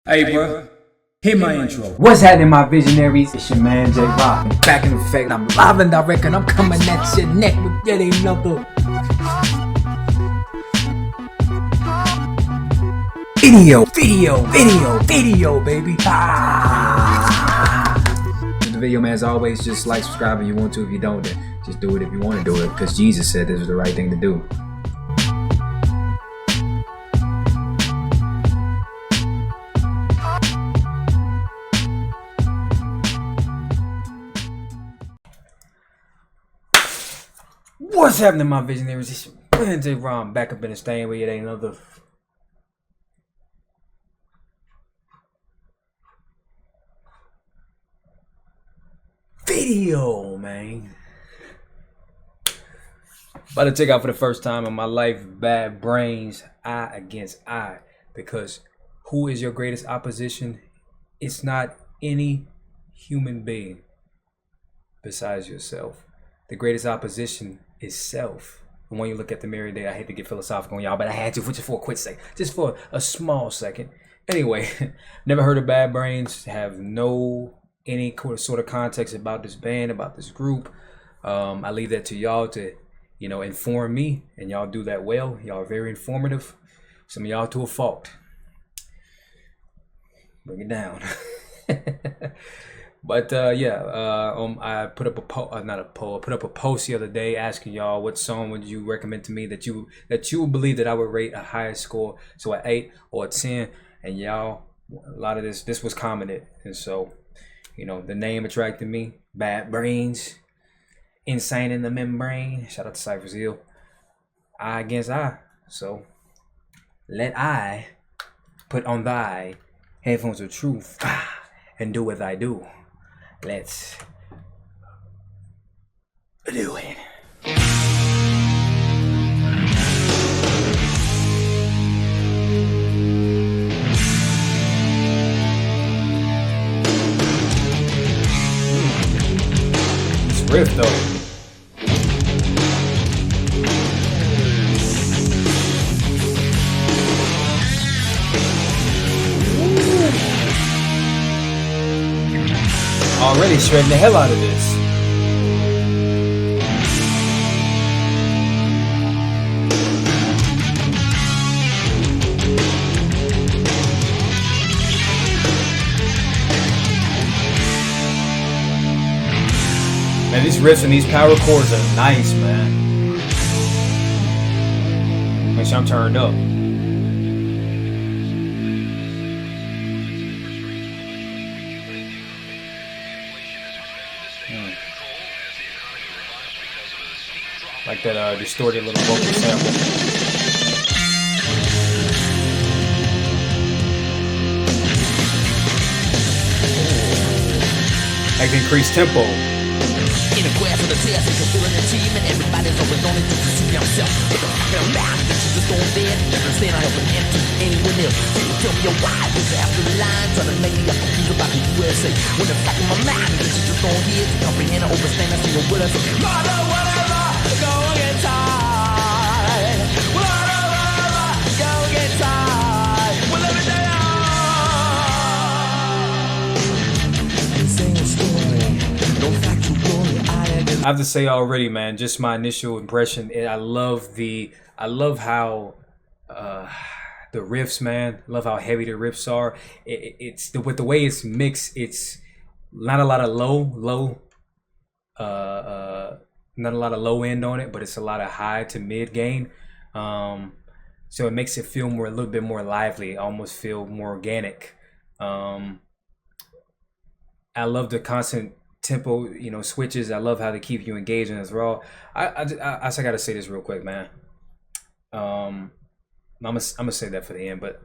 Hey, bro, hit my intro. What's happening, my visionaries? It's your man J Rock. Back in effect, I'm live and direct, and I'm coming at your neck with yet another video, baby. The video, man, as always, just like, subscribe if you want to. If you don't, then just do it if you want to do it, because Jesus said this was the right thing to do. What's happening, my visionaries? It's your man J Rock, back up in the stand where it ain't another video, man. About to take out for the first time in my life, bad brains, eye against eye. Because who is your greatest opposition? It's not any human being besides yourself. The greatest opposition is self. And when you look at the mirror today, I hate to get philosophical on y'all, but I had to just for a quick second, just for a small second. Anyway, never heard of Bad Brains, have any sort of context about this band, about this group. I leave that to y'all to, inform me, and y'all do that well. Y'all are very informative. Some of y'all to a fault. Bring it down. But I put up put up a post the other day asking y'all what song would you recommend to me that you would believe that I would rate a higher score, so an 8 or a 10, and y'all, a lot of this was commented, and so the name attracted me. Bad Brains, Insane in the Membrane. Shout out to Cypher's Hill. Eye against eye. So let I put on thy headphones of truth and do what I do. Let's do it. This riff though. Already shredding the hell out of this. Man, these riffs and these power chords are nice, man. Make sure I'm turned up. Like that distorted little vocal sample. Like the increased tempo. In a graph of the test, and fulfilling the team, and everybody's always on it just to see himself. But the fucking loud, that you just don't dead. Never stand on helping him to anyone else. So you tell me your why, just after the line, trying to make me up confused about the USA. When the fuck in my mind, that you just don't hear, to comprehend or understand, I see your words. Mother, whatever, go get tired. Whatever, go get tired. Well, every day sing a story, no factual. I have to say already, man, just my initial impression, I love how the riffs, man. Love how heavy the riffs are. With the way it's mixed, it's not a lot of not a lot of low end on it, but it's a lot of high to mid gain. So it makes it feel a little bit more lively, almost feel more organic. I love the constant tempo, switches. I love how they keep you engaged in as raw. I gotta say this real quick, man. I'm gonna say that for the end, but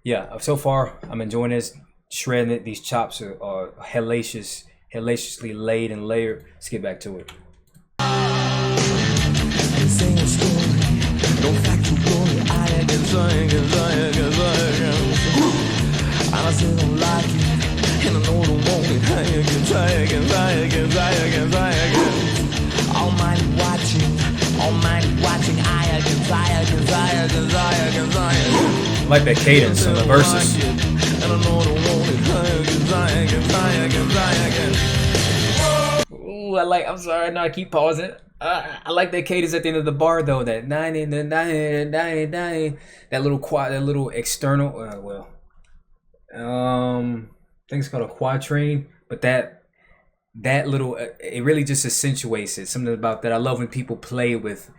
yeah, so far I'm enjoying this. Shredding it. These chops are hellaciously laid and layered. Let's get back to it. And I know the moment I can try again. Almighty watching, I can. I like that cadence in the verses. And I know the Ooh, I'm sorry, no, I keep pausing. I like that cadence at the end of the bar though. That 90, 90, 90, 90. That little external. I think it's called a quatrain. But that little, it really just accentuates it. Something about that. I love when people play with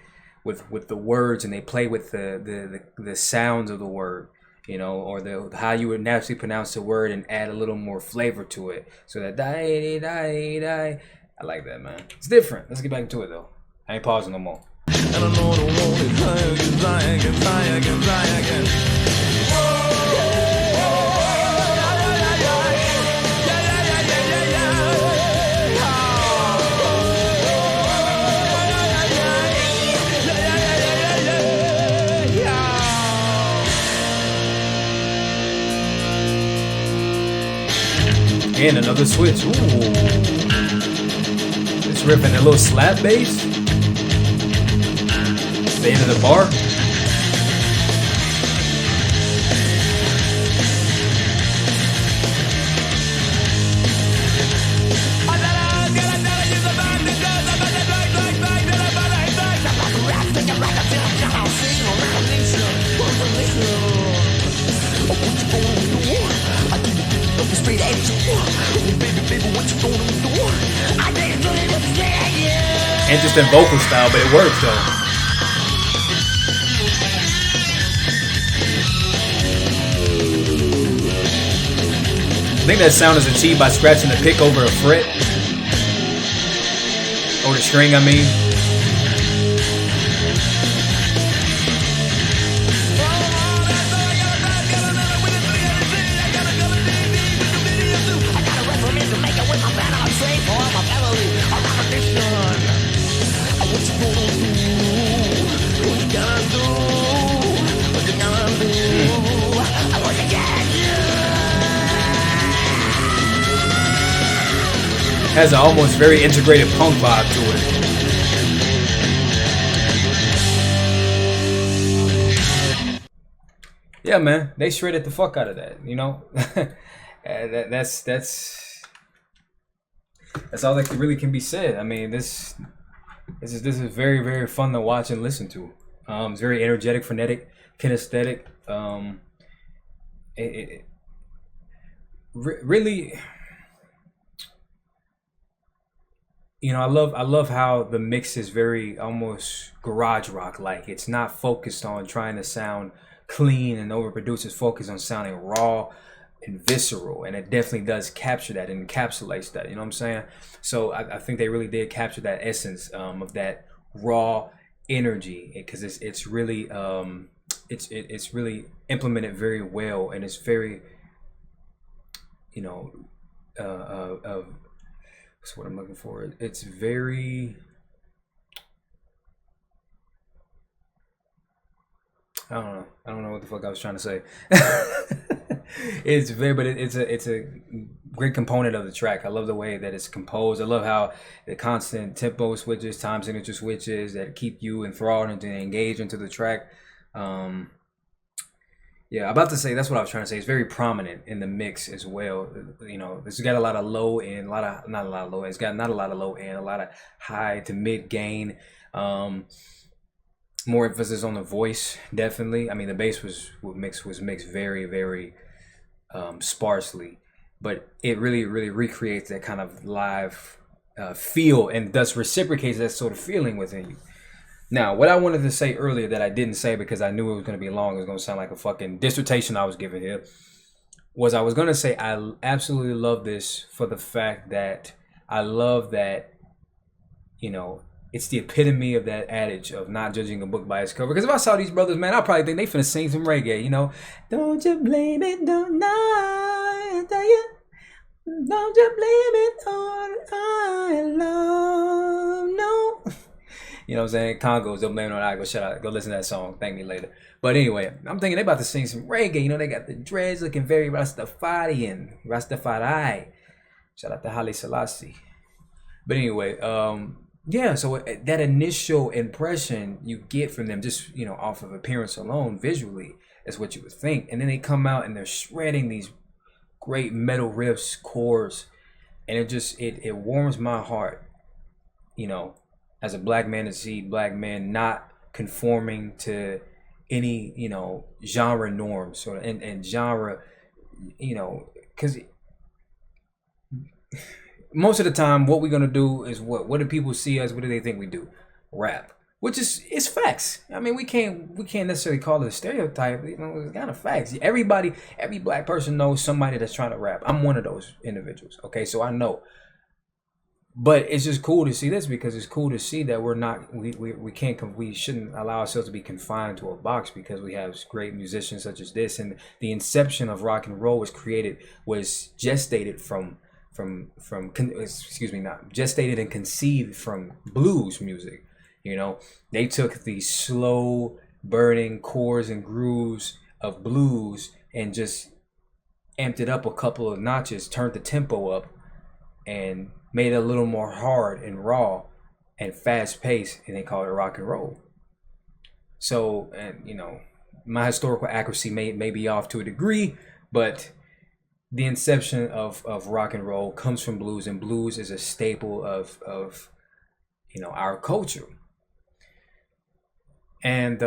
the words and they play with the sounds of the word. You know, or the how you would naturally pronounce the word and add a little more flavor to it. So that die die die. I like that, man. It's different. Let's get back into it though. I ain't pausing no more. And I know the wall is higher, get higher, get higher, get higher, get And another switch. Ooh. This riff and a little slap bass. The end of the bar. Interesting vocal style, but it works though. I think that sound is achieved by scratching the pick over a fret. Or the string, I mean. Has an almost very integrated punk vibe to it. Yeah, man, they shredded the fuck out of that. You know, that's all that really can be said. I mean, this is very, very fun to watch and listen to. It's very energetic, frenetic, kinesthetic. Really. You know, I love how the mix is very almost garage rock like. It's not focused on trying to sound clean and overproduced. It's focused on sounding raw and visceral, and it definitely does capture that and encapsulates that. You know what I'm saying? So I think they really did capture that essence of that raw energy, because it's really it's really implemented very well, and it's very, you know, that's what I'm looking for. It's very, I don't know what the fuck I was trying to say. It's a great component of the track. I love the way that it's composed. I love how the constant tempo switches, time signature switches that keep you enthralled and engaged into the track. Yeah, I'm about to say, that's what I was trying to say. It's very prominent in the mix as well. You know, it's got a lot of low end, not a lot of low end. It's got not a lot of low end, a lot of high to mid gain. More emphasis on the voice, definitely. I mean, the bass was mixed very, very sparsely, but it really recreates that kind of live feel, and thus reciprocates that sort of feeling within you. Now, what I wanted to say earlier that I didn't say because I knew it was going to be long, it was going to sound like a fucking dissertation I was giving here, was I was going to say I absolutely love this for the fact that I love that, you know, it's the epitome of that adage of not judging a book by its cover. Because if I saw these brothers, man, I'd probably think they finna sing some reggae, you know. Don't you blame it, don't I tell you. Don't you blame it on I love, no. You know what I'm saying? Congos, don't blame it on I. Go shut out. Go listen to that song. Thank me later. But anyway, I'm thinking they about to sing some reggae. You know, they got the dreads looking very Rastafarian. Rastafari. Shout out to Haile Selassie. But anyway, yeah, so that initial impression you get from them, just, you know, off of appearance alone, visually, is what you would think. And then they come out and they're shredding these great metal riffs, chords, and it warms my heart you know, as a black man, to see black men not conforming to any, you know, genre norms or and genre, you know, because most of the time what we're gonna do is what do people see us, what do they think we do? Rap. Which is, it's facts. I mean, we can't necessarily call it a stereotype. You know, it's kind of facts. Every black person knows somebody that's trying to rap. I'm one of those individuals. Okay, so I know. But it's just cool to see this, because it's cool to see that we shouldn't allow ourselves to be confined to a box, because we have great musicians such as this. And the inception of rock and roll was gestated gestated and conceived from blues music. You know, they took the slow burning chords and grooves of blues and just amped it up a couple of notches, turned the tempo up, and made it a little more hard and raw and fast paced, and they called it rock and roll. So, and you know, my historical accuracy may be off to a degree, but the inception of rock and roll comes from blues, and blues is a staple of you know, our culture. And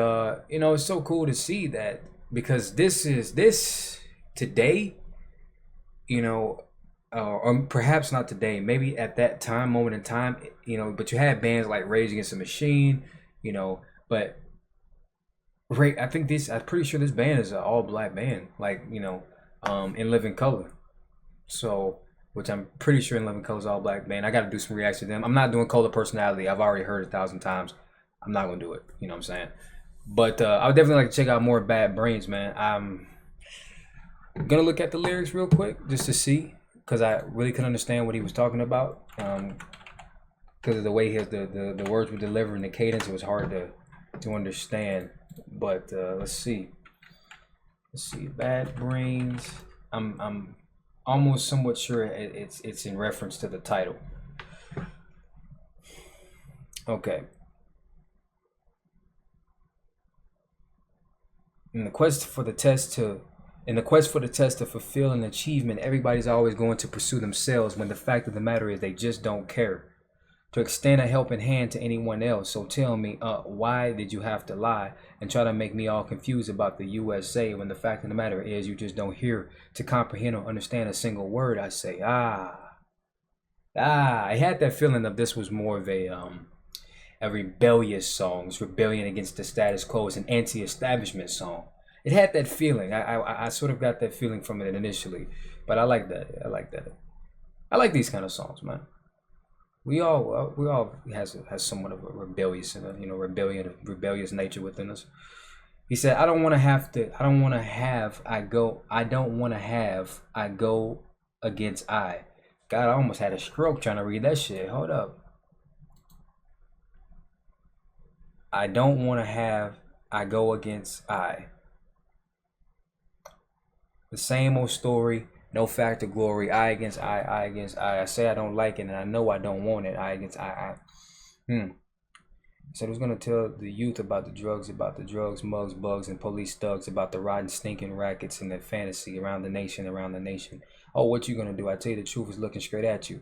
you know, it's so cool to see that, because this today, you know, or perhaps not today, maybe at that moment in time, you know, but you had bands like Rage Against the Machine, you know, but I'm pretty sure this band is an all black band, like, you know, In Living Color. So, which I'm pretty sure In Living Color is all black band. I got to do some reaction to them. I'm not doing Color Personality. I've already heard it 1,000 times. I'm not gonna do it. You know what I'm saying? But I would definitely like to check out more Bad Brains, man. I'm gonna look at the lyrics real quick just to see, because I really couldn't understand what he was talking about. Because of the way the words were delivered and the cadence, it was hard to understand. But let's see. Bad Brains. I'm almost somewhat sure it's in reference to the title. Okay. In the quest for the test to fulfill an achievement, everybody's always going to pursue themselves, when the fact of the matter is they just don't care to extend a helping hand to anyone else. So tell me, why did you have to lie and try to make me all confused about the USA, when the fact of the matter is you just don't hear to comprehend or understand a single word I say? I had that feeling of this was more of a rebellious song. It's rebellion against the status quo. It's an anti-establishment song. It had that feeling. I sort of got that feeling from it initially, but I like that. I like these kind of songs, man. We all has somewhat of a rebellious and rebellious nature within us. He said, I don't want to have I go against I. God, I almost had a stroke trying to read that shit. Hold up. I don't want to have I go against I. The same old story, no factor glory. I against I against I. I say I don't like it, and I know I don't want it. I against I. So he was gonna tell the youth about the drugs, mugs, bugs, and police thugs, about the rotten, stinking rackets and the fantasy around the nation. Oh, what you gonna do? I tell you the truth is looking straight at you.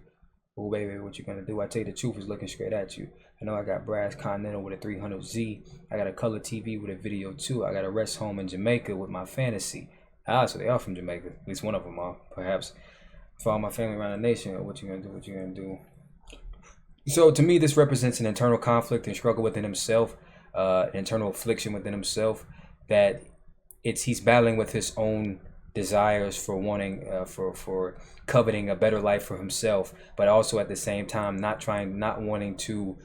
Oh, baby, what you gonna do? I tell you the truth is looking straight at you. I know I got brass Continental with a 300Z. I got a color TV with a video too. I got a rest home in Jamaica with my fantasy. So they are from Jamaica. At least one of them are. Perhaps for all my family around the nation. What you gonna do? So to me, this represents an internal conflict and struggle within himself, an internal affliction within himself, that he's battling with his own desires for wanting, for coveting a better life for himself, but also at the same time not wanting to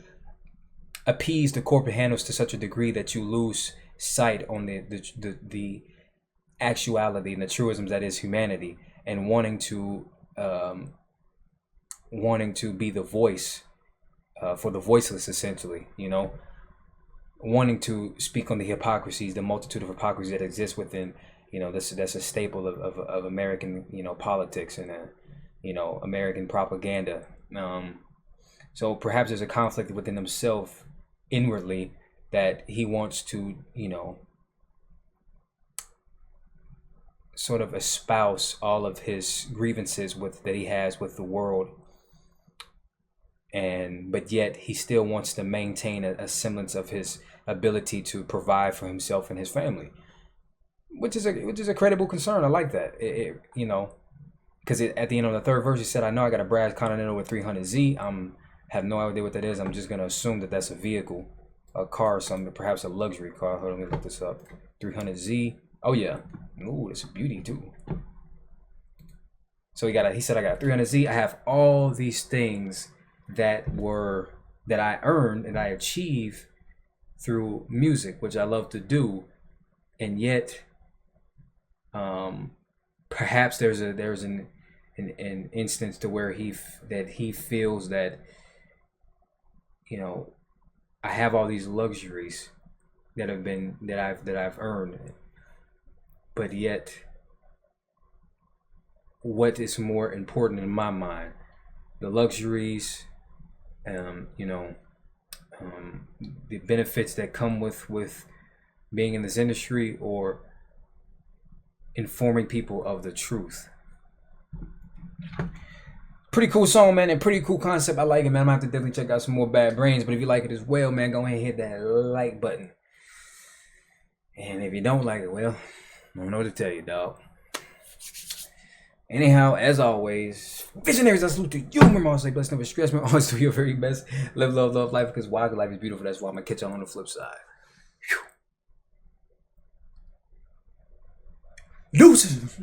appease the corporate handles to such a degree that you lose sight on the actuality and the truisms that is humanity, and wanting to be the voice for the voiceless, essentially, you know, wanting to speak on the hypocrisies, the multitude of hypocrisies that exist within, you know, that's a staple of American, you know, politics and you know, American propaganda. So perhaps there's a conflict within himself inwardly that he wants to, you know, sort of espouse all of his grievances that he has with the world, but yet he still wants to maintain a semblance of his ability to provide for himself and his family, which is a credible concern. I like that. You know, because at the end of the third verse, he said, "I know I got a brass Continental with 300Z. Have no idea what that is. I'm just gonna assume that that's a vehicle, a car or something, perhaps a luxury car. Hold on, let me look this up. 300Z. Oh yeah. Ooh, it's a beauty too. So he said I got a 300Z. I have all these things that I earned and I achieved through music, which I love to do, and yet, perhaps there's an instance to where he feels that, you know, I have all these luxuries that I've earned, but yet, what is more important in my mind, the luxuries, you know, the benefits that come with being in this industry, or informing people of the truth. Pretty cool song, man, and pretty cool concept. I like it, man. I'm gonna have to definitely check out some more Bad Brains. But if you like it as well, man, go ahead and hit that like button. And if you don't like it, well, I don't know what to tell you, dog. Anyhow, as always, visionaries, I salute to you. Remember, always stay blessed, never stress. Remember, always do your very best. Live, love life, because wild life is beautiful. That's why I'm gonna catch y'all on the flip side. Deuces.